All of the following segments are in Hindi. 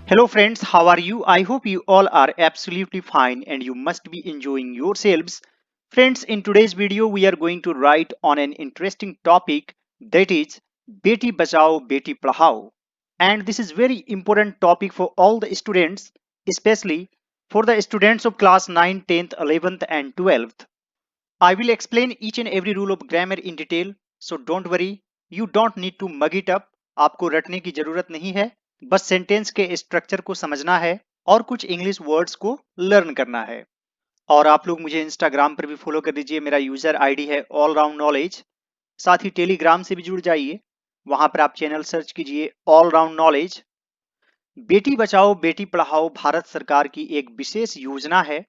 Hello friends, how are you? I hope you all are absolutely fine and you must be enjoying yourselves. Friends, in today's video we are going to write on an interesting topic, that is Beti Bachao Beti Padhao. And this is very important topic for all the students, especially for the students of class 9, 10th, 11th and 12th. I will explain each and every rule of grammar in detail, so don't worry, you don't need to mug it up. आपको रटने की जरूरत नहीं है, बस सेंटेंस के स्ट्रक्चर को समझना है और कुछ इंग्लिश वर्ड्स को लर्न करना है। और आप लोग मुझे इंस्टाग्राम पर भी फॉलो कर दीजिए, मेरा यूजर आईडी है ऑल राउंड नॉलेज। साथ ही टेलीग्राम से भी जुड़ जाइए, वहां पर आप चैनल सर्च कीजिए all round knowledge. Beti Bachao Beti Padhao Bharat सरकार की एक विशेष योजना है।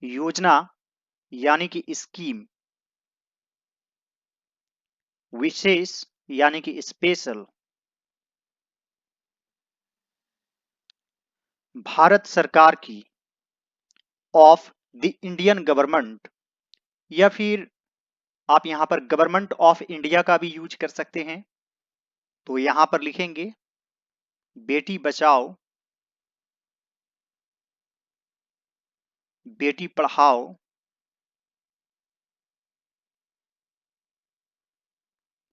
योजना यानी कि स्कीम, विशेष यानी कि स्पेशल। भारत सरकार की, ऑफ द इंडियन गवर्नमेंट, या फिर आप यहां पर गवर्नमेंट ऑफ इंडिया का भी यूज कर सकते हैं। तो यहां पर लिखेंगे Beti Bachao Beti Padhao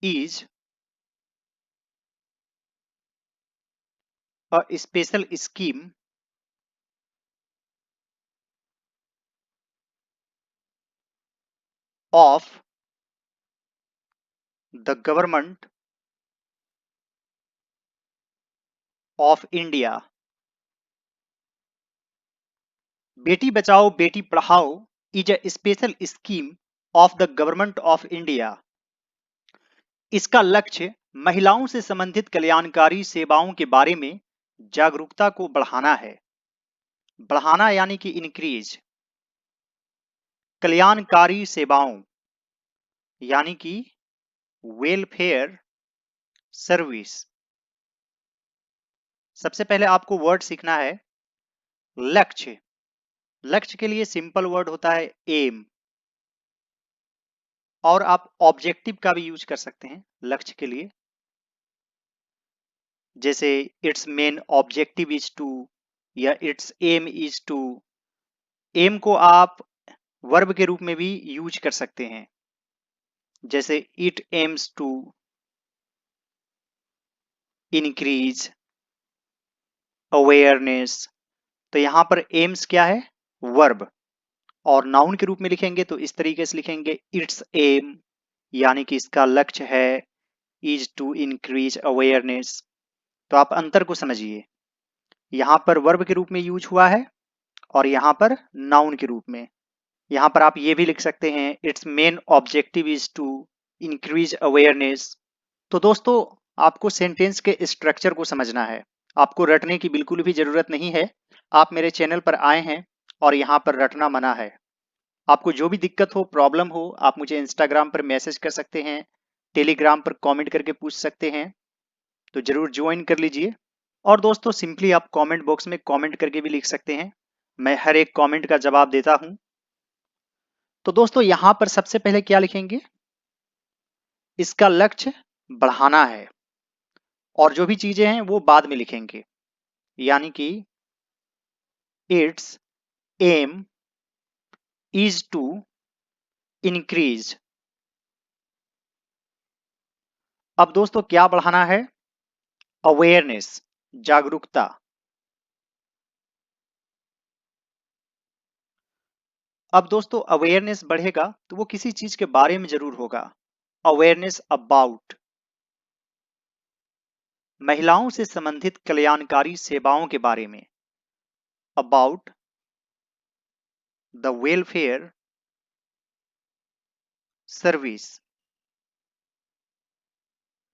is a special scheme of the government of India. Beti Bachao Beti Padhao is a special scheme of the government of India. इसका लक्ष्य महिलाओं से संबंधित कल्याणकारी सेवाओं के बारे में जागरूकता को बढ़ाना है। बढ़ाना यानी कि इंक्रीज। कल्याणकारी सेवाओं यानी कि वेलफेयर सर्विस। सबसे पहले आपको वर्ड सीखना है लक्ष्य। लक्ष्य के लिए सिंपल वर्ड होता है एम, और आप ऑब्जेक्टिव का भी यूज कर सकते हैं लक्ष्य के लिए, जैसे it's main objective is to, या it's aim is to. Aim को आप वर्ब के रूप में भी यूज कर सकते हैं, जैसे it aims to increase awareness. तो यहां पर एम्स क्या है? वर्ब। और नाउन के रूप में लिखेंगे तो इस तरीके से लिखेंगे इट्स एम, यानी कि इसका लक्ष्य है इज टू इंक्रीज अवेयरनेस। तो आप अंतर को समझिए, यहां पर वर्ब के रूप में यूज हुआ है और यहां पर नाउन के रूप में। यहां पर आप ये भी लिख सकते हैं its main objective is to increase awareness. तो दोस्तों, आपको सेंटेंस के स्ट्रक्चर को समझना है, आपको रटने की बिल्कुल भी जरूरत नहीं है। आप मेरे चैनल पर आए हैं और यहाँ पर रटना मना है। आपको जो भी दिक्कत हो, प्रॉब्लम हो, आप मुझे इंस्टाग्राम पर मैसेज कर सकते हैं, टेलीग्राम पर कमेंट करके पूछ सकते हैं। तो जरूर ज्वाइन कर लीजिए। और दोस्तों, सिंपली आप कमेंट बॉक्स में कमेंट करके भी लिख सकते हैं, मैं हर एक कमेंट का जवाब देता हूं। तो दोस्तों, यहां पर सबसे पहले क्या लिखेंगे? इसका लक्ष्य बढ़ाना है, और जो भी चीजें हैं वो बाद में लिखेंगे, यानी कि its aim is to increase. अब दोस्तों, क्या बढ़ाना है? अवेयरनेस, जागरूकता। अब दोस्तों, अवेयरनेस बढ़ेगा तो वो किसी चीज के बारे में जरूर होगा। अवेयरनेस अबाउट, महिलाओं से संबंधित कल्याणकारी सेवाओं के बारे में। अबाउट द वेलफेयर सर्विस,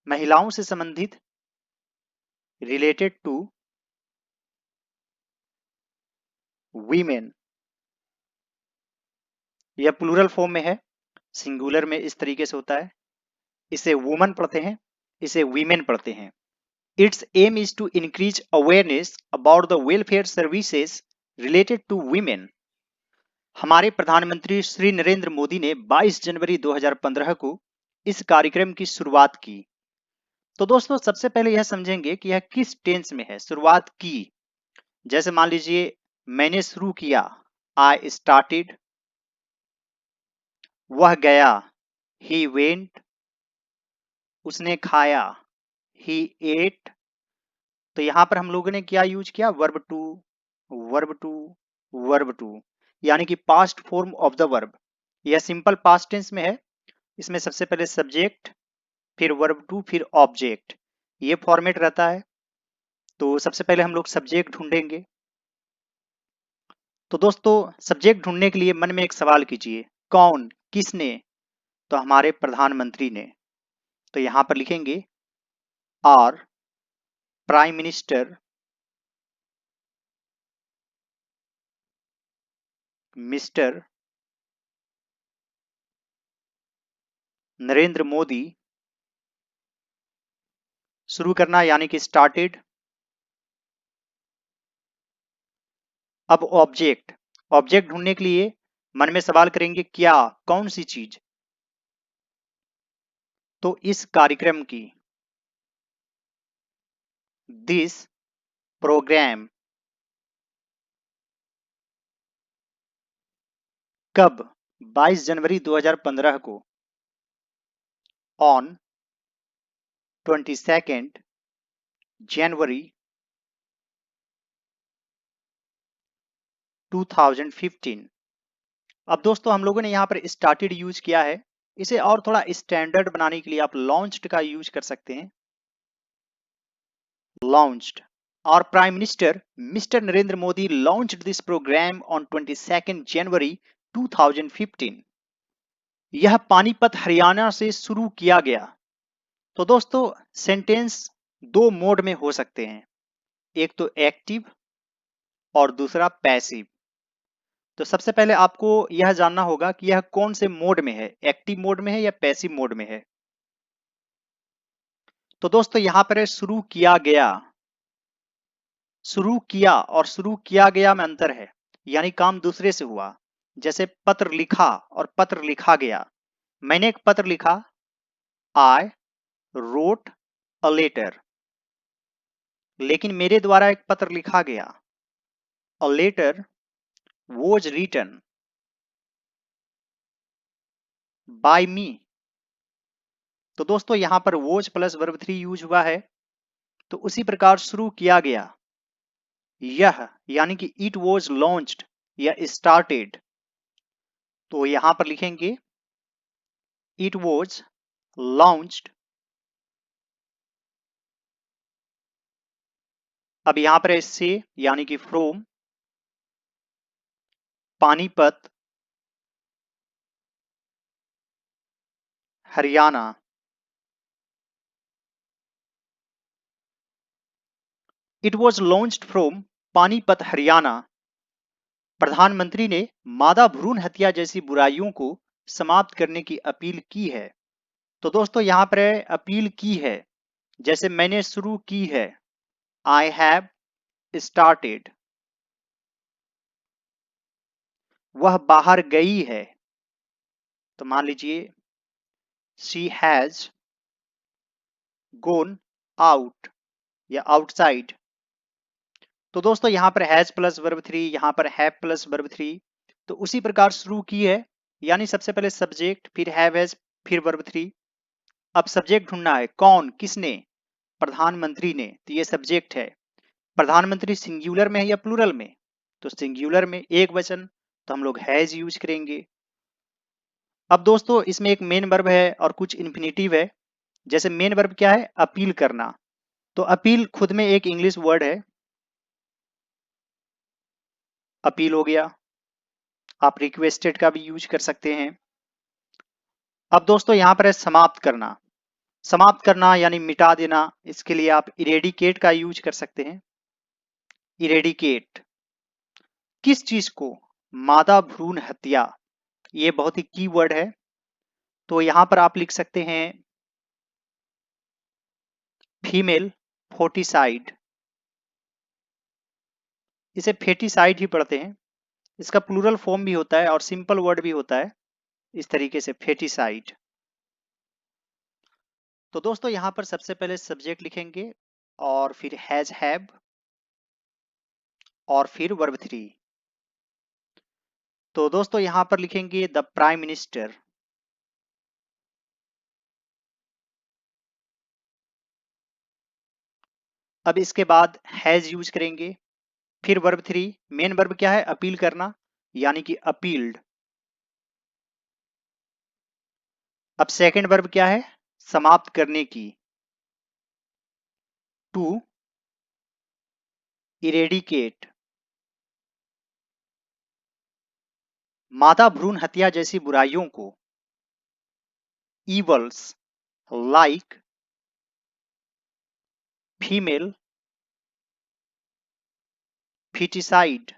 महिलाओं से संबंधित, रिलेटेड टू वीमेन। यह प्लूरल फॉर्म में है, सिंगुलर में इस तरीके से होता है। इसे वुमन पढ़ते हैं, इसे वीमेन पढ़ते हैं। Its aim is to increase awareness about the welfare services related to women. हमारे प्रधानमंत्री श्री नरेंद्र मोदी ने 22 जनवरी 2015 को इस कार्यक्रम की शुरुआत की। तो दोस्तों, सबसे पहले यह समझेंगे कि यह किस टेंस में है, शुरुआत की। जैसे मान लीजिए मैंने शुरू किया, आई स्टार्टेड, वह गया, ही वेंट, उसने खाया, ही एट। तो यहां पर हम लोगों ने क्या यूज किया, verb two, verb two, verb two, यानी कि past form of the verb. यह सिंपल पास्ट टेंस में है। इसमें सबसे पहले सब्जेक्ट, फिर वर्ब टू, फिर ऑब्जेक्ट, ये फॉर्मेट रहता है। तो सबसे पहले हम लोग सब्जेक्ट ढूंढेंगे। तो दोस्तों सब्जेक्ट ढूंढने के लिए मन में एक सवाल कीजिए, कौन, किसने? तो हमारे प्रधानमंत्री ने। तो यहां पर लिखेंगे our prime minister mister Narendra Modi, शुरू करना यानी कि स्टार्टेड। अब ऑब्जेक्ट, ऑब्जेक्ट ढूंढने के लिए मन में सवाल करेंगे, क्या, कौन सी चीज? तो इस कार्यक्रम की, दिस प्रोग्राम, कब, 22 जनवरी 2015 को, ऑन 22 जनवरी 2015। अब दोस्तों हम लोगों ने यहाँ पर स्टार्टेड यूज किया है। इसे और थोड़ा स्टैंडर्ड बनाने के लिए आप लॉन्च्ड का यूज कर सकते हैं, लॉन्च्ड। और prime minister mister Narendra Modi launched this program on 22 January 2015। यह पानीपत हरियाणा से शुरू किया गया। तो दोस्तों सेंटेंस दो मोड में हो सकते हैं, एक तो एक्टिव और दूसरा पैसिव। तो सबसे पहले आपको यह जानना होगा कि यह कौन से मोड में है, एक्टिव मोड में है या पैसिव मोड में है। तो दोस्तों यहां पर है शुरू किया गया। शुरू किया और शुरू किया गया में अंतर है, यानी काम दूसरे से हुआ। जैसे पत्र लिखा और पत्र लिखा गया। मैंने एक पत्र लिखा, आई रोट अ लेटर, लेकिन मेरे द्वारा एक पत्र लिखा गया, a letter was written by me. तो दोस्तों यहां पर was plus verb three use हुआ है। तो उसी प्रकार शुरू किया गया, यह यानी कि इट वॉज लॉन्च्ड या स्टार्टेड। तो यहां पर लिखेंगे इट वॉज लॉन्च्ड। अब यहां पर से यानी कि from Panipat Haryana. It was launched from Panipat Haryana. प्रधानमंत्री ने मादा भ्रूण हत्या जैसी बुराइयों को समाप्त करने की अपील की है। तो दोस्तों यहां पर अपील की है, जैसे मैंने शुरू की है, आई हैव स्टार्टेड। वह बाहर गई है। तो मान लीजिए शी हैज गोन आउट या आउटसाइड। तो दोस्तों यहां पर हैज प्लस वर्ब थ्री, यहां पर हैव प्लस वर्ब थ्री। तो उसी प्रकार शुरू की है, यानी सबसे पहले सब्जेक्ट, फिर हैव हैज, फिर वर्ब थ्री। अब सब्जेक्ट ढूंढना है, कौन, किसने? प्रधानमंत्री ने। तो ये सब्जेक्ट है। प्रधानमंत्री सिंगुलर में है या प्लूरल में? तो सिंगुलर में, एक वचन, तो हम लोग हैज यूज करेंगे। अब दोस्तों इसमें एक मेन वर्ब है और कुछ इंफिनिटिव है। जैसे मेन वर्ब क्या है, अपील करना। तो अपील खुद में एक इंग्लिश वर्ड है, अपील हो गया। आप रिक्वेस्टेड का भी यूज कर सकते हैं। अब दोस्तों यहां पर है समाप्त करना। समाप्त करना यानी मिटा देना, इसके लिए आप इरेडिकेट का यूज कर सकते हैं। इरेडिकेट किस चीज को? मादा भ्रूण हत्या। ये बहुत ही की वर्ड है। तो यहां पर आप लिख सकते हैं फीमेल फोर्टिसाइड। इसे फेटिसाइड ही पढ़ते हैं। इसका प्लूरल फॉर्म भी होता है और सिंपल वर्ड भी होता है, इस तरीके से फेटिसाइड। तो दोस्तों यहां पर सबसे पहले सब्जेक्ट लिखेंगे और फिर हैज हैव, और फिर वर्ब 3। तो दोस्तों यहां पर लिखेंगे द प्राइम मिनिस्टर। अब इसके बाद हैज यूज करेंगे, फिर वर्ब 3। मेन वर्ब क्या है? अपील करना, यानी कि अपील्ड। अब सेकंड वर्ब क्या है? समाप्त करने की, टू इरेडिकेट। मादा भ्रूण हत्या जैसी बुराइयों को, evils like female feticide.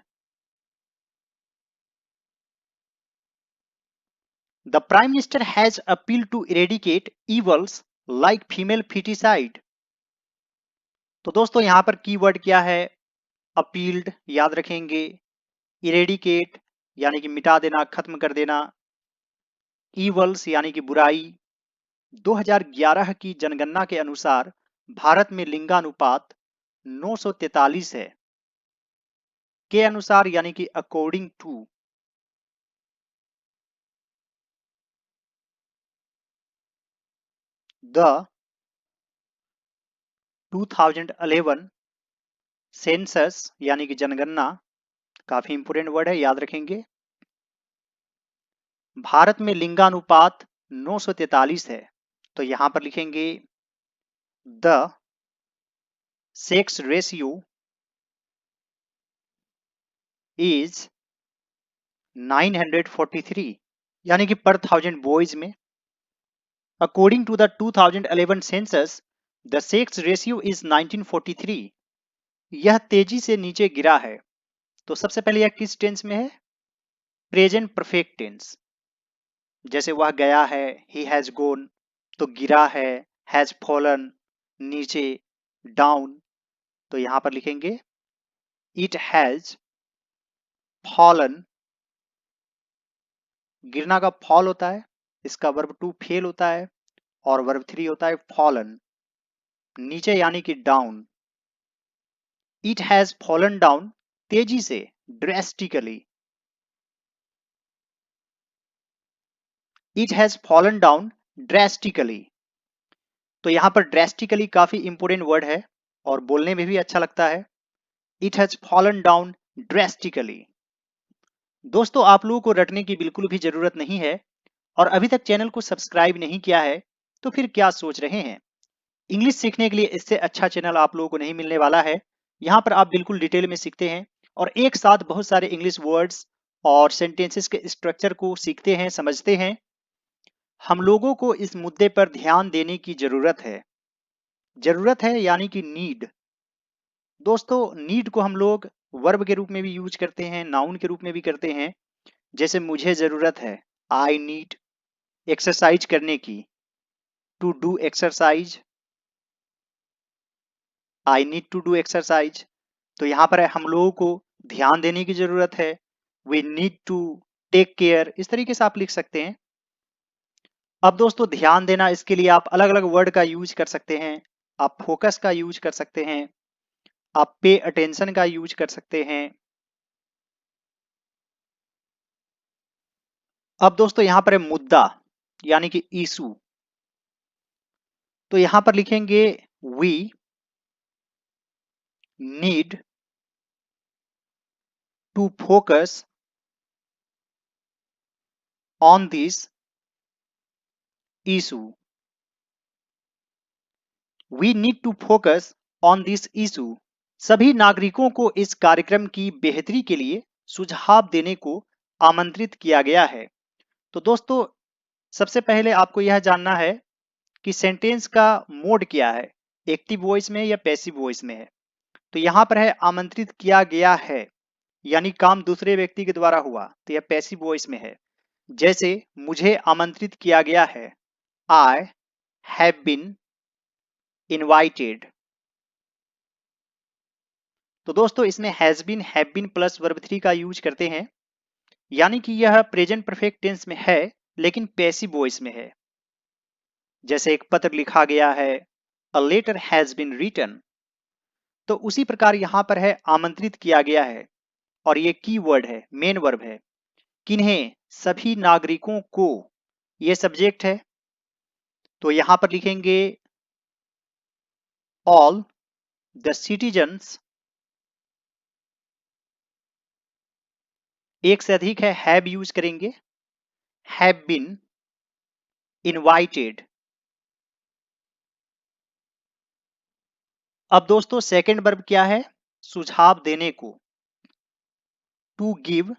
The Prime Minister has appealed to eradicate evils like female feticide. तो दोस्तों यहां पर कीवर्ड क्या है? अपील्ड याद रखेंगे, इरेडिकेट यानी कि मिटा देना, खत्म कर देना, ईवल्स यानी कि बुराई। 2011 की जनगणना के अनुसार भारत में लिंगानुपात 943 है, के अनुसार यानी कि अकॉर्डिंग टू। द 2011 सेंसस यानी कि जनगणना, काफी इंपोर्टेंट वर्ड है, याद रखेंगे। भारत में लिंगानुपात 943 है, तो यहां पर लिखेंगे द सेक्स रेशियो इज 943, यानी कि पर 1000 बॉयज में। According to the 2011 census the sex ratio is 1943। यह तेजी से नीचे गिरा है। तो सबसे पहले यह किस टेंस में है? Present perfect tense. जैसे वह गया है, ही हैज गोन, तो गिरा है, हैज फॉलन, नीचे, डाउन, तो यहां पर लिखेंगे इट हैज फॉलन। गिरना का फॉल होता है, इसका वर्ब 2 फेल होता है, और वर्ब 3 होता है फॉलन, नीचे यानी कि down. It has fallen down, तेजी से, drastically. It has fallen down drastically. तो यहां पर ड्रेस्टिकली काफी इंपोर्टेंट वर्ड है और बोलने में भी अच्छा लगता है। It has fallen down drastically. दोस्तों आप लोगों को रटने की बिल्कुल भी जरूरत नहीं है, और अभी तक चैनल को सब्सक्राइब नहीं किया है तो फिर क्या सोच रहे हैं? इंग्लिश सीखने के लिए इससे अच्छा चैनल आप लोगों को नहीं मिलने वाला है। यहाँ पर आप बिल्कुल डिटेल में सीखते हैं और एक साथ बहुत सारे इंग्लिश वर्ड्स और सेंटेंसेस के स्ट्रक्चर को सीखते हैं, समझते हैं। हम लोगों को इस मुद्दे पर ध्यान देने की जरूरत है। जरूरत है यानी कि नीड। दोस्तों नीड को हम लोग वर्ब के रूप में भी यूज करते हैं, नाउन के रूप में भी करते हैं। जैसे मुझे जरूरत है, आई नीड एक्सरसाइज करने की, to do exercise, I need to do exercise. तो यहाँ पर हम लोगों को ध्यान देने की जरूरत है, we need to take care, इस तरीके से आप लिख सकते हैं। अब दोस्तों ध्यान देना, इसके लिए आप अलग अलग वर्ड का यूज कर सकते हैं। आप फोकस का यूज कर सकते हैं, आप पे अटेंशन का यूज कर सकते हैं। अब दोस्तों यहां पर है मुद्दा यानी कि इशू, तो यहां पर लिखेंगे we need to focus on this issue. We need to focus on this issue. सभी नागरिकों को इस कार्यक्रम की बेहतरी के लिए सुझाव देने को आमंत्रित किया गया है। तो दोस्तों सबसे पहले आपको यह जानना है कि सेंटेंस का मोड क्या है, एक्टिव वॉइस में या पैसिव वॉइस में है। तो यहां पर है आमंत्रित किया गया है, यानी काम दूसरे व्यक्ति के द्वारा हुआ, तो यह पैसिव वॉइस में है। जैसे मुझे आमंत्रित किया गया है, आई हैव बीन इनवाइटेड। तो दोस्तों इसमें हैज बीन प्लस वर्ब 3 का यूज करते हैं, यानी कि यह प्रेजेंट परफेक्ट टेंस में है लेकिन पैसिव वॉइस में है। जैसे एक पत्र लिखा गया है, a letter has been written. तो उसी प्रकार यहां पर है आमंत्रित किया गया है, और ये की वर्ड है, मेन वर्ब है। किन्हें? सभी नागरिकों को, ये सब्जेक्ट है। तो यहां पर लिखेंगे ऑल द सिटीजन्स, एक से अधिक है, हैव यूज करेंगे, हैव बीन इनवाइटेड। अब दोस्तों सेकंड वर्ब क्या है? सुझाव देने को, टू गिव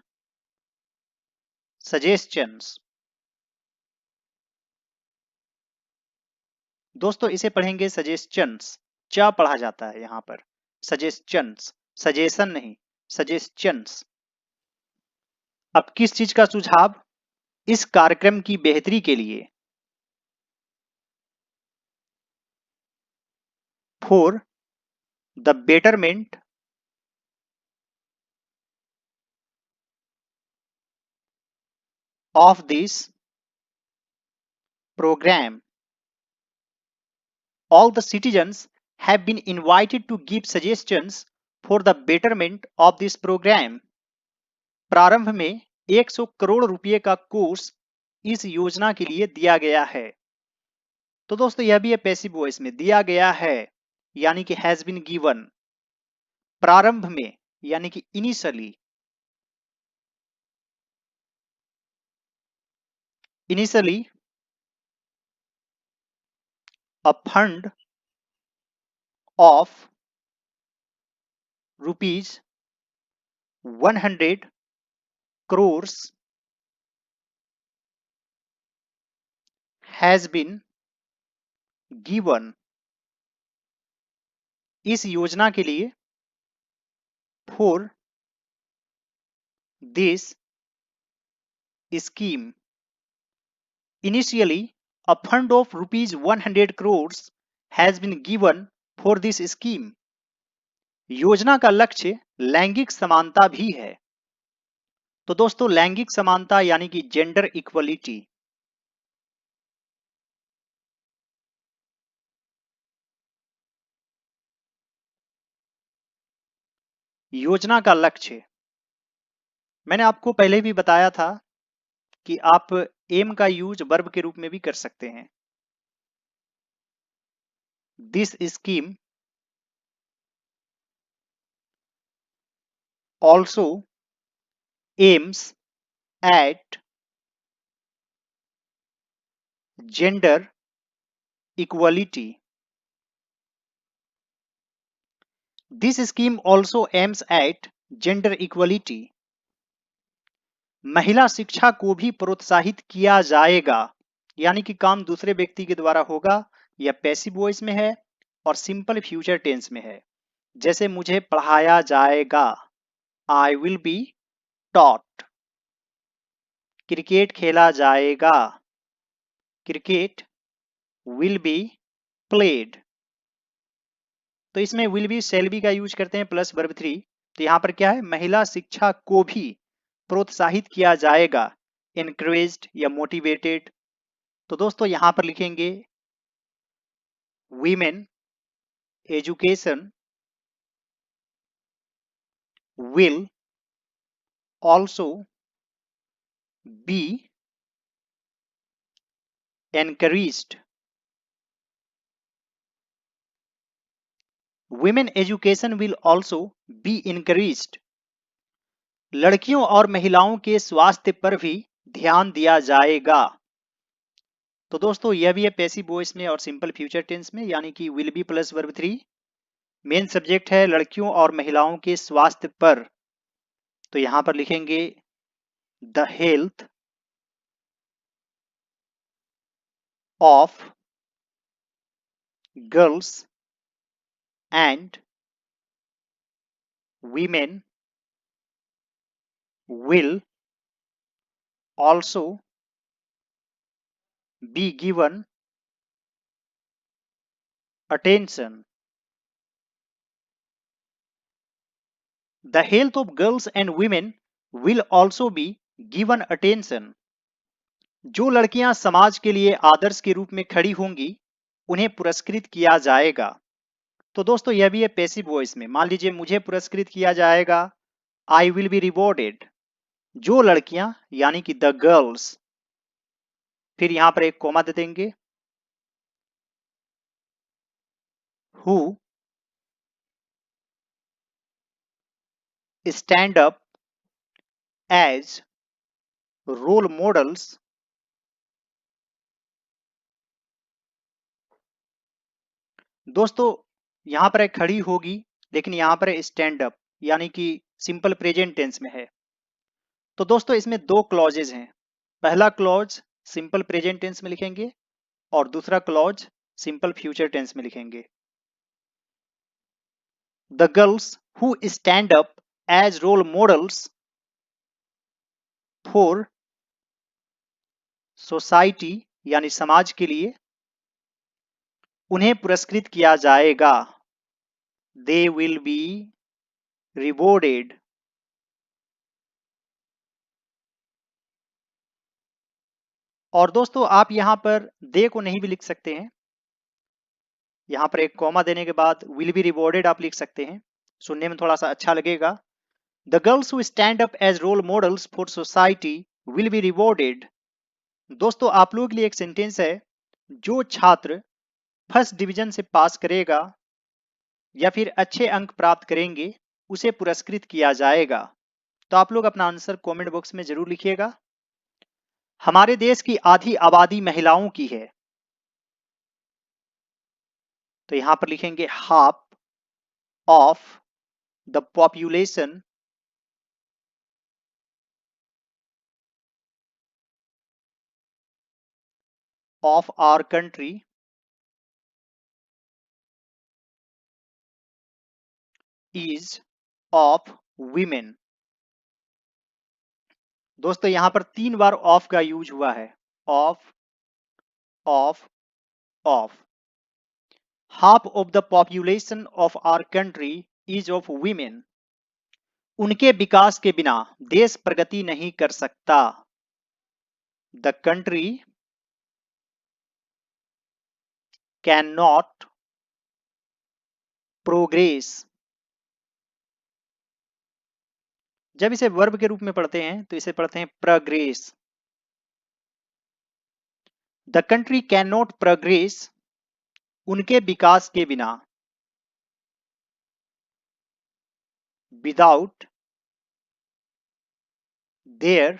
सजेशंस। दोस्तों इसे पढ़ेंगे सजेशंस, चा पढ़ा जाता है यहां पर, सजेशंस, सजेशन नहीं, सजेशंस। अब किस चीज का सुझाव? इस कार्यक्रम की बेहतरी के लिए, for the betterment of this program, all the citizens have been invited to give suggestions for the betterment of this program. प्रारंभ में 100 करोड़ रुपए का कोर्स इस योजना के लिए दिया गया है। तो दोस्तों यह भी है पैसिव वॉइस में, दिया गया है यानी कि हैज बीन गिवन, प्रारंभ में यानी कि initially, initially a fund of rupees 100 crores has been given, इस योजना के लिए, for this scheme, initially a fund of rupees 100 crores has been given for this scheme. योजना का लक्ष्य लैंगिक समानता भी है। तो दोस्तों लैंगिक समानता यानी कि जेंडर इक्वलिटी, योजना का लक्ष्य, मैंने आपको पहले भी बताया था कि आप एम का यूज वर्ब के रूप में भी कर सकते हैं। This scheme also aims at gender equality, this scheme also aims at gender equality, महिला शिक्षा को भी प्रोत्साहित किया जाएगा, यानी कि काम दूसरे व्यक्ति के द्वारा होगा, यह पैसिव वॉइस में है और सिंपल फ्यूचर टेंस में है। जैसे मुझे पढ़ाया जाएगा, I will be taught, cricket खेला जाएगा, क्रिकेट विल बी प्लेड। तो इसमें विल बी शैल बी का यूज करते हैं प्लस वर्ब 3। तो यहां पर क्या है? महिला शिक्षा को भी प्रोत्साहित किया जाएगा, एनकरेज्ड या मोटिवेटेड। तो दोस्तों यहां पर लिखेंगे women education will also be encouraged, women education will also be encouraged, लड़कियों और महिलाओं के स्वास्थ्य पर भी ध्यान दिया जाएगा। तो दोस्तों यह भी है पैसिव वॉइस में और सिंपल फ्यूचर टेंस में, यानी कि will be plus verb 3, main subject है लड़कियों और महिलाओं के स्वास्थ्य पर। तो यहां पर लिखेंगे the health of girls and women will also be given attention. The health of girls and women will also be given attention. जो लड़कियां समाज के लिए आदर्श के रूप में खड़ी होंगी, उन्हें पुरस्कृत किया जाएगा। तो दोस्तों यह भी है पैसिव वॉइस में। मान लीजिए मुझे पुरस्कृत किया जाएगा, आई विल बी रिवॉर्डेड, जो लड़कियां यानी कि द गर्ल्स, फिर यहां पर एक कोमा दे देंगे, who stand up as role models दोस्तों यहां पर एक खड़ी होगी, लेकिन यहां पर स्टैंड अप यानी कि सिंपल प्रेजेंट टेंस में है। तो दोस्तों इसमें दो क्लॉजेज हैं। पहला क्लॉज सिंपल प्रेजेंट टेंस में लिखेंगे और दूसरा क्लॉज सिंपल फ्यूचर टेंस में लिखेंगे। The girls who stand up as role models for society यानी समाज के लिए, उन्हें पुरस्कृत किया जाएगा, दे विल बी रिवॉर्डेड। और दोस्तों आप यहां पर दे को नहीं भी लिख सकते हैं, यहां पर एक कॉमा देने के बाद विल बी रिवॉर्डेड आप लिख सकते हैं, सुनने में थोड़ा सा अच्छा लगेगा। The girls who stand up as role models for society will be rewarded. दोस्तों आप लोगों के लिए एक सेंटेंस है, जो छात्र फर्स्ट डिवीजन से पास करेगा या फिर अच्छे अंक प्राप्त करेंगे उसे पुरस्कृत किया जाएगा। तो आप लोग अपना आंसर कमेंट बॉक्स में जरूर लिखिएगा। हमारे देश की आधी आबादी महिलाओं की है, तो यहां पर लिखेंगे half of the population of our country is of women. दोस्तों यहां पर 3 बार ऑफ का यूज हुआ है, of of of. Half of the population of our country is of women. उनके विकास के बिना देश प्रगति नहीं कर सकता। The country can not progress. जब इसे वर्ब के रूप में पढ़ते हैं तो इसे पढ़ते हैं progress. The country can not progress, उनके विकास के बिना, without their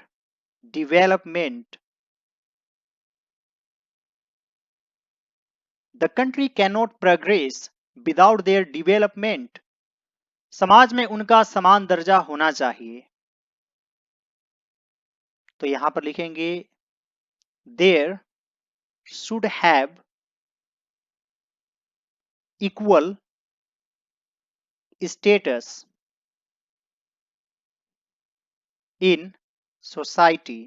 development. The country can not progress without their development. समाज में उनका समान दर्जा होना चाहिए, तो यहां पर लिखेंगे there should have equal status in society.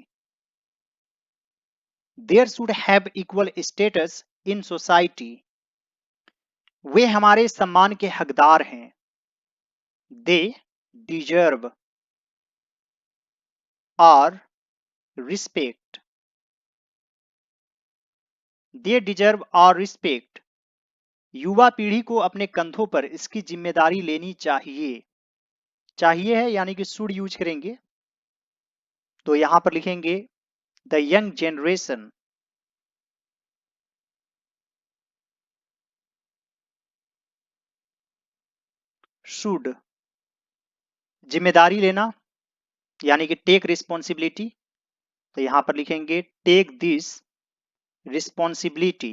There should have equal status in society. वे हमारे सम्मान के हकदार हैं, they deserve our respect. They deserve our respect. युवा पीढ़ी को अपने कंधों पर इसकी जिम्मेदारी लेनी चाहिए। चाहिए है यानी कि शुड यूज करेंगे, तो यहां पर लिखेंगे द यंग जनरेशन शुड, जिम्मेदारी लेना यानी कि टेक रिस्पॉन्सिबिलिटी, तो यहां पर लिखेंगे टेक दिस रिस्पॉन्सिबिलिटी।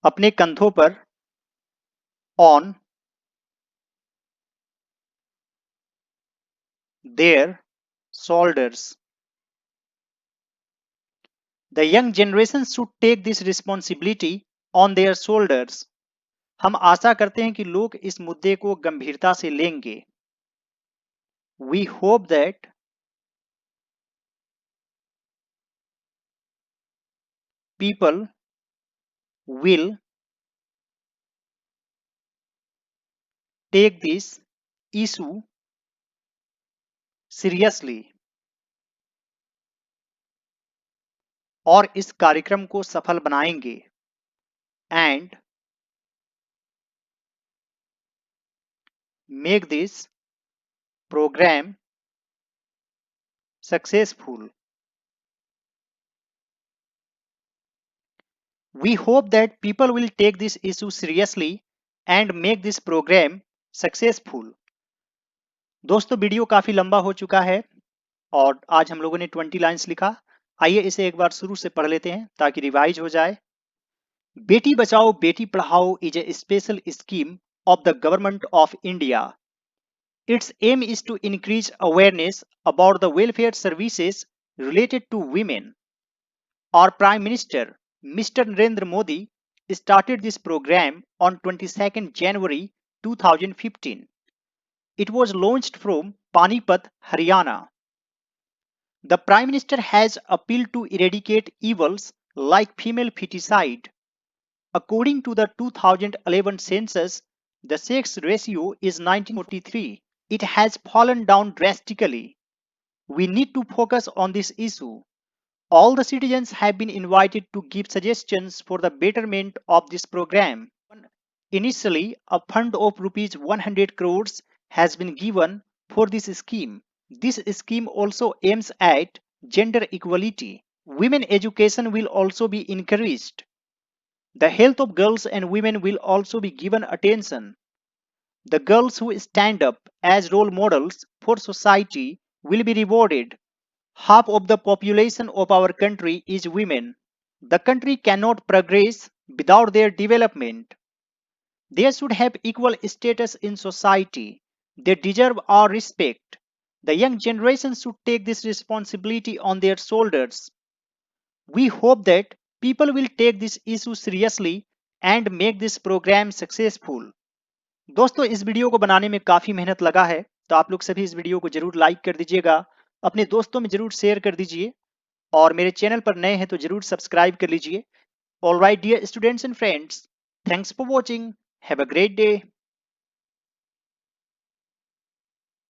अपने कंधों पर, on their shoulders. The young generation should take this responsibility on their shoulders. हम आशा करते हैं कि लोग इस मुद्दे को गंभीरता से लेंगे। We hope that people will take this issue seriously और इस कार्यक्रम को सफल बनाएंगे and make this program successful. We hope that people will take this issue seriously and make this program successful। दोस्तों वीडियो काफी लंबा हो चुका है और आज हम लोगों ने 20 लाइंस लिखा। आइए इसे एक बार शुरू से पढ़ लेते हैं ताकि रिवाइज हो जाए। Beti Bachao Beti Padhao is a special scheme of the government of India. Its aim is to increase awareness about the welfare services related to women. Our Prime Minister, Mr. Narendra Modi, started this program on 22nd January 2015. It was launched from Panipat, Haryana. The Prime Minister has appealed to eradicate evils like female feticide. According to the 2011 census, the sex ratio is 1943. It has fallen down drastically. We need to focus on this issue. All the citizens have been invited to give suggestions for the betterment of this program. Initially, a fund of rupees 100 crores has been given for this scheme. This scheme also aims at gender equality. Women education will also be encouraged. The health of girls and women will also be given attention. The girls who stand up as role models for society will be rewarded. Half of the population of our country is women. The country cannot progress without their development. They should have equal status in society. They deserve our respect. The young generation should take this responsibility on their shoulders. We hope that people will take this issue seriously and make this program successful. दोस्तों इस वीडियो को बनाने में काफी मेहनत लगा है, तो आप लोग सभी इस वीडियो को जरूर लाइक कर दीजिएगा, अपने दोस्तों में जरूर शेयर कर दीजिए और मेरे चैनल पर नए हैं तो जरूर सब्सक्राइब कर लीजिए। Alright dear students and friends, thanks for watching, have a great day.